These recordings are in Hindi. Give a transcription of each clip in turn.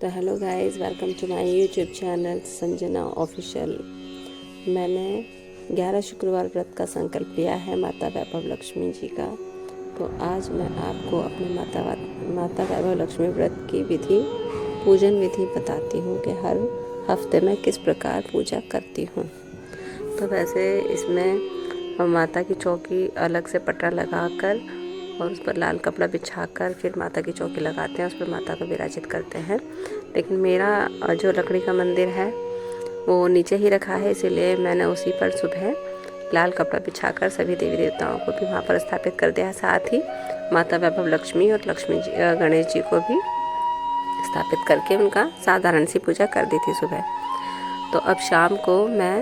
तो hello guys, welcome to my YouTube channel Sanjana official. मैंने 11 शुक्रवार व्रत का संकल्प लिया है माता वैभव लक्ष्मी जी का। तो आज मैं आपको अपने माता वैभव लक्ष्मी व्रत की पूजन विधि बताती हूँ कि हर हफ्ते में किस प्रकार पूजा करती हूँ। तो वैसे इसमें हम माता की चौकी अलग से पटरा लगाकर और उस पर लाल कपड़ा बिछाकर फिर माता की चौकी लगाते हैं, उस पर माता को विराजित करते हैं। लेकिन मेरा जो लकड़ी का मंदिर है वो नीचे ही रखा है, इसीलिए मैंने उसी पर सुबह लाल कपड़ा बिछाकर सभी देवी देवताओं को भी वहाँ पर स्थापित कर दिया है। साथ ही माता वैभव लक्ष्मी और गणेश जी को भी स्थापित करके उनका साधारण सी पूजा कर दी थी सुबह। तो अब शाम को मैं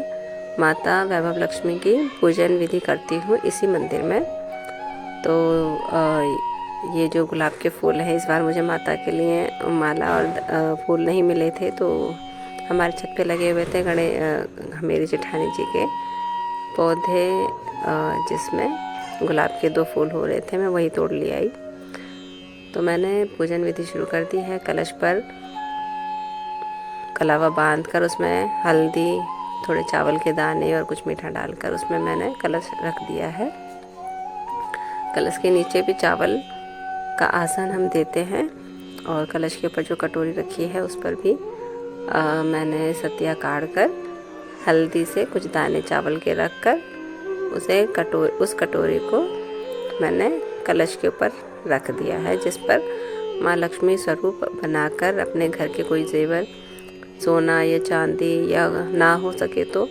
माता वैभव लक्ष्मी की पूजन विधि करती हूँ इसी मंदिर में। तो ये जो गुलाब के फूल हैं, इस बार मुझे माता के लिए माला और फूल नहीं मिले थे, तो हमारे छत पे लगे हुए थे मेरी जेठानी जी के पौधे, जिसमें गुलाब के 2 फूल हो रहे थे, मैं वही तोड़ ले आई। तो मैंने पूजन विधि शुरू कर दी है। कलश पर कलावा बांध कर उसमें हल्दी, थोड़े चावल के दाने और कुछ मीठा डालकर उसमें मैंने कलश रख दिया है। कलश के नीचे भी चावल का आसन हम देते हैं और कलश के ऊपर जो कटोरी रखी है उस पर भी मैंने सतिया काढ़ कर हल्दी से कुछ दाने चावल के रख कर उस कटोरी को मैंने कलश के ऊपर रख दिया है, जिस पर माँ लक्ष्मी स्वरूप बनाकर अपने घर के कोई जेवर, सोना या चांदी या ना हो सके तो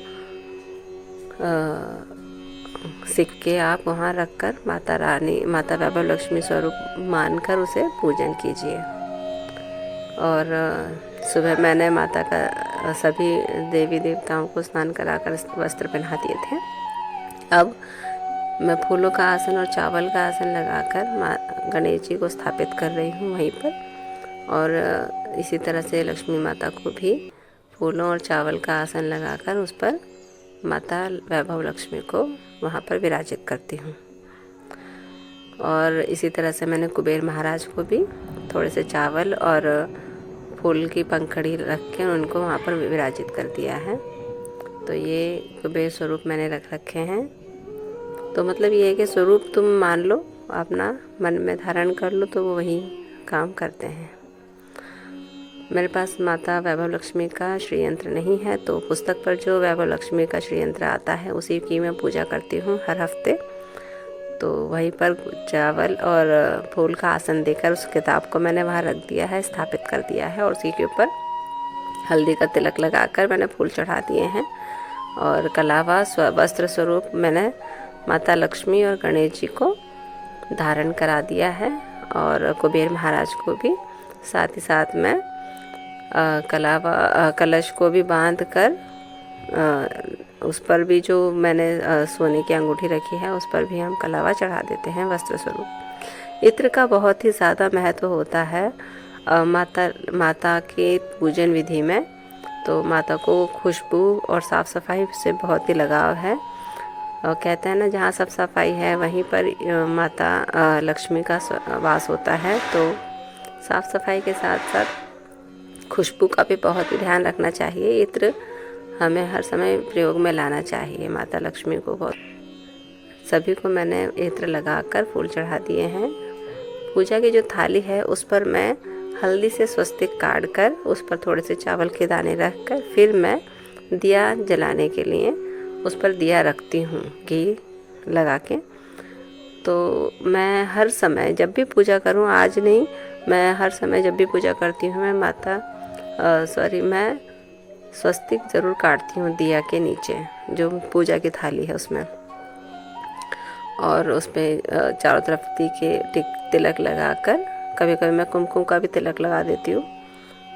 सिक्के आप वहाँ रखकर माता वैभव लक्ष्मी स्वरूप मानकर उसे पूजन कीजिए। और सुबह मैंने माता का सभी देवी देवताओं को स्नान कराकर वस्त्र पहना दिए थे। अब मैं फूलों का आसन और चावल का आसन लगाकर गणेश जी को स्थापित कर रही हूँ वहीं पर। और इसी तरह से लक्ष्मी माता को भी फूलों और चावल का आसन लगाकर उस पर माता वैभव लक्ष्मी को वहाँ पर विराजित करती हूँ। और इसी तरह से मैंने कुबेर महाराज को भी थोड़े से चावल और फूल की पंखड़ी रख के उनको वहाँ पर विराजित कर दिया है। तो ये कुबेर स्वरूप मैंने रख रखे हैं। तो मतलब ये है कि स्वरूप तुम मान लो, अपना मन में धारण कर लो, तो वो वही काम करते हैं। मेरे पास माता वैभव लक्ष्मी का श्री यंत्र नहीं है, तो पुस्तक पर जो वैभव लक्ष्मी का श्री यंत्र आता है उसी की मैं पूजा करती हूँ हर हफ्ते। तो वहीं पर चावल और फूल का आसन देकर उस किताब को मैंने वहाँ रख दिया है, स्थापित कर दिया है, और उसी के ऊपर हल्दी का तिलक लगाकर मैंने फूल चढ़ा दिए हैं। और कलावा वस्त्र स्वरूप मैंने माता लक्ष्मी और गणेश जी को धारण करा दिया है। और कुबेर महाराज को भी साथ ही साथ में कलश को भी बांध कर उस पर भी जो मैंने सोने की अंगूठी रखी है उस पर भी हम कलावा चढ़ा देते हैं वस्त्र स्वरूप। इत्र का बहुत ही ज़्यादा महत्व होता है माता के पूजन विधि में। तो माता को खुशबू और साफ़ सफाई से बहुत ही लगाव है। और कहते हैं ना, जहाँ सब सफाई है वहीं पर माता लक्ष्मी का वास होता है। तो साफ़ सफाई के साथ साथ खुशबू का भी बहुत ही ध्यान रखना चाहिए। इत्र हमें हर समय प्रयोग में लाना चाहिए माता लक्ष्मी को। बहुत सभी को मैंने इत्र लगाकर फूल चढ़ा दिए हैं। पूजा की जो थाली है उस पर मैं हल्दी से स्वस्तिक काट कर उस पर थोड़े से चावल के दाने रख कर फिर मैं दिया जलाने के लिए उस पर दिया रखती हूँ घी लगा के। तो मैं हर समय जब भी पूजा करूँ, आज नहीं, मैं हर समय जब भी पूजा करती हूँ मैं स्वस्तिक ज़रूर काटती हूँ दिया के नीचे, जो पूजा की थाली है उसमें। और उस पर चारों तरफ तिलक लगाकर, कभी कभी मैं कुमकुम का भी तिलक लगा देती हूँ।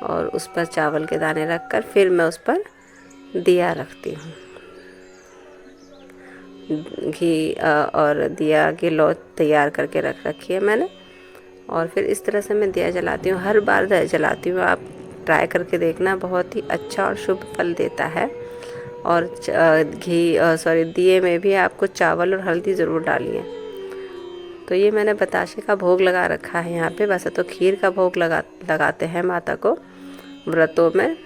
और उस पर चावल के दाने रखकर फिर मैं उस पर दिया रखती हूँ। घी और दिया की लौ तैयार करके रख रखी है मैंने। और फिर इस तरह से मैं दिया जलाती हूँ, हर बार दिया जलाती हूँ। आप ट्राई करके देखना, बहुत ही अच्छा और शुभ फल देता है। और दिए में भी आपको चावल और हल्दी ज़रूर डालिए। तो ये मैंने बताशे का भोग लगा रखा है यहाँ पे। वैसे तो खीर का भोग लगाते हैं माता को, व्रतों में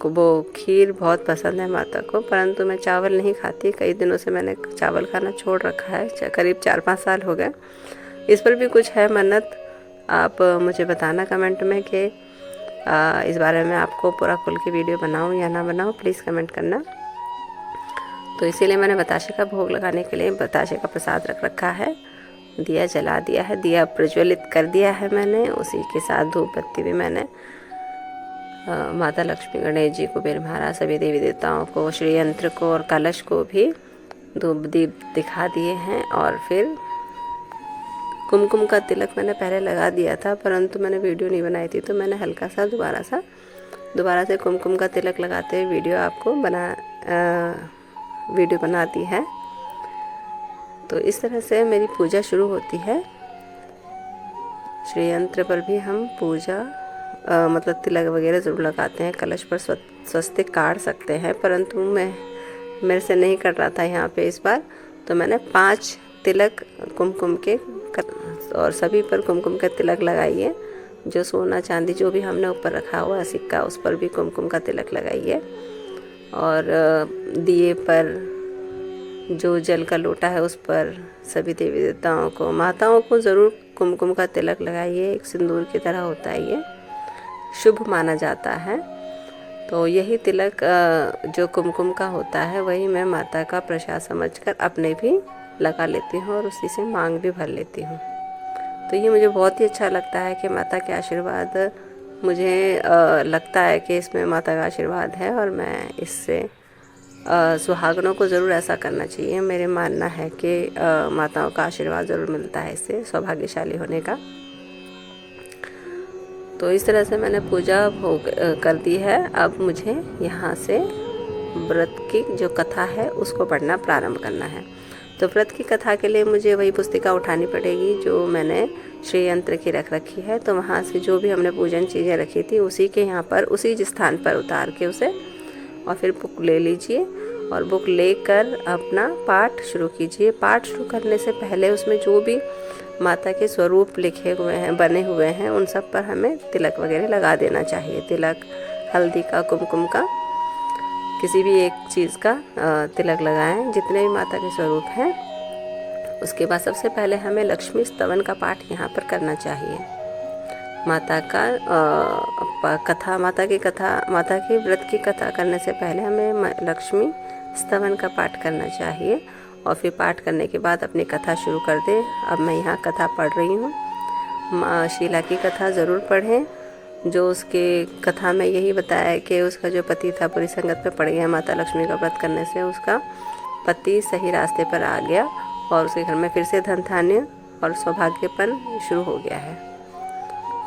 वो खीर बहुत पसंद है माता को, परंतु मैं चावल नहीं खाती। कई दिनों से मैंने चावल खाना छोड़ रखा है, करीब 4-5 साल हो गए। इस पर भी कुछ है मन्नत, आप मुझे बताना कमेंट में कि इस बारे में आपको पूरा खुल के वीडियो बनाऊं या ना बनाऊं, प्लीज़ कमेंट करना। तो इसीलिए मैंने बताशे का भोग लगाने के लिए बताशे का प्रसाद रख रखा है, दिया जला दिया है, दिया प्रज्वलित कर दिया है मैंने। उसी के साथ धूप बत्ती भी मैंने माता लक्ष्मी, गणेश जी, कुबेर महाराज, सभी देवी देवताओं को, श्री यंत्र को और कलश को भी धूप दीप दिखा दिए हैं। और फिर कुमकुम का तिलक मैंने पहले लगा दिया था, परंतु मैंने वीडियो नहीं बनाई थी, तो मैंने हल्का सा दोबारा से कुमकुम का तिलक लगाते हुए वीडियो आपको वीडियो बनाती है। तो इस तरह से मेरी पूजा शुरू होती है। श्री यंत्र पर भी हम पूजा मतलब तिलक वगैरह ज़रूर लगाते हैं। कलश पर स्वस्तिक काट सकते हैं, परंतु मेरे से नहीं कर रहा था यहाँ पे इस बार, तो मैंने 5 तिलक कुमकुम के और सभी पर कुमकुम का तिलक लगाइए। जो सोना चांदी जो भी हमने ऊपर रखा हुआ सिक्का, उस पर भी कुमकुम का तिलक लगाइए। और दिए पर जो जल का लोटा है उस पर सभी देवी देवताओं को, माताओं को ज़रूर कुमकुम का तिलक लगाइए। एक सिंदूर की तरह होता है, ये शुभ माना जाता है। तो यही तिलक जो कुमकुम का होता है, वही मैं माता का प्रसाद समझकर अपने भी लगा लेती हूँ और उसी से मांग भी भर लेती हूँ। तो ये मुझे बहुत ही अच्छा लगता है कि माता के आशीर्वाद, मुझे लगता है कि इसमें माता का आशीर्वाद है और मैं इससे सुहागनों को ज़रूर ऐसा करना चाहिए। मेरे मानना है कि माताओं का आशीर्वाद ज़रूर मिलता है इससे सौभाग्यशाली होने का। तो इस तरह से मैंने पूजा भोग कर दी है। अब मुझे यहाँ से व्रत की जो कथा है उसको पढ़ना प्रारंभ करना है। तो व्रत की कथा के लिए मुझे वही पुस्तिका उठानी पड़ेगी जो मैंने श्री यंत्र की रख रखी है। तो वहाँ से जो भी हमने पूजन चीज़ें रखी थी उसी के यहाँ पर उसी स्थान पर उतार के उसे, और फिर बुक ले लीजिए और बुक लेकर अपना पाठ शुरू कीजिए। पाठ शुरू करने से पहले उसमें जो भी माता के स्वरूप लिखे हुए हैं, बने हुए हैं, उन सब पर हमें तिलक वगैरह लगा देना चाहिए। तिलक हल्दी का, कुमकुम का, किसी भी एक चीज़ का तिलक लगाएं, जितने भी माता के स्वरूप हैं। उसके बाद सबसे पहले हमें लक्ष्मी स्तवन का पाठ यहाँ पर करना चाहिए। माता का कथा, माता की व्रत की कथा करने से पहले हमें लक्ष्मी स्तवन का पाठ करना चाहिए। और फिर पाठ करने के बाद अपनी कथा शुरू कर दें। अब मैं यहाँ कथा पढ़ रही हूँ। माँ शीला की कथा ज़रूर पढ़ें। जो उसके कथा में यही बताया कि उसका जो पति था बुरी संगत में पड़ गया, माता लक्ष्मी का व्रत करने से उसका पति सही रास्ते पर आ गया और उसके घर में फिर से धन धान्य और सौभाग्यपन शुरू हो गया है।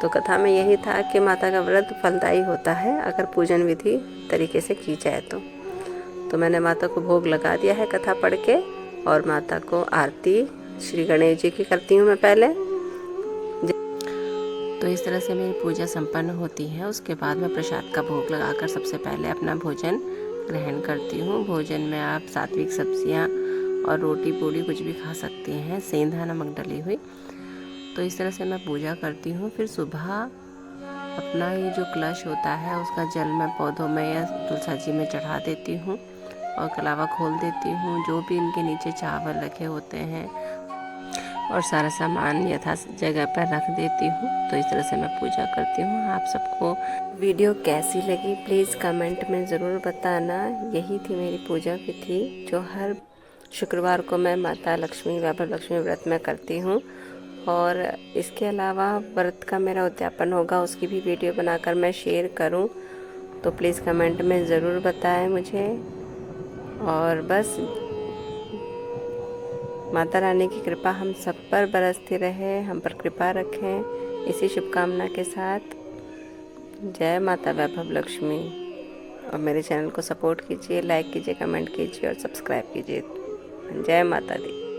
तो कथा में यही था कि माता का व्रत फलदायी होता है अगर पूजन विधि तरीके से की जाए तो मैंने माता को भोग लगा दिया है कथा पढ़ के। और माता को आरती श्री गणेश जी की करती हूँ मैं पहले। तो इस तरह से मेरी पूजा संपन्न होती है। उसके बाद मैं प्रसाद का भोग लगाकर सबसे पहले अपना भोजन ग्रहण करती हूँ। भोजन में आप सात्विक सब्जियाँ और रोटी पूड़ी कुछ भी खा सकते हैं, सेंधा नमक डली हुई। तो इस तरह से मैं पूजा करती हूँ। फिर सुबह अपना ये जो कलश होता है उसका जल मैं पौधों में या तुलसा जी में चढ़ा देती हूँ और कलावा खोल देती हूँ। जो भी इनके नीचे चावल रखे होते हैं और सारा सामान यथा जगह पर रख देती हूँ। तो इस तरह से मैं पूजा करती हूँ। आप सबको वीडियो कैसी लगी प्लीज़ कमेंट में ज़रूर बताना। यही थी मेरी पूजा विधि जो हर शुक्रवार को मैं माता लक्ष्मी, वैभव लक्ष्मी व्रत में करती हूँ। और इसके अलावा व्रत का मेरा उद्यापन होगा, उसकी भी वीडियो बनाकर मैं शेयर करूँ, तो प्लीज़ कमेंट में ज़रूर बताएं मुझे। और बस माता रानी की कृपा हम सब पर बरसती रहे, हम पर कृपा रखें, इसी शुभकामना के साथ जय माता वैभव लक्ष्मी। और मेरे चैनल को सपोर्ट कीजिए, लाइक कीजिए, कमेंट कीजिए और सब्सक्राइब कीजिए। जय माता दी।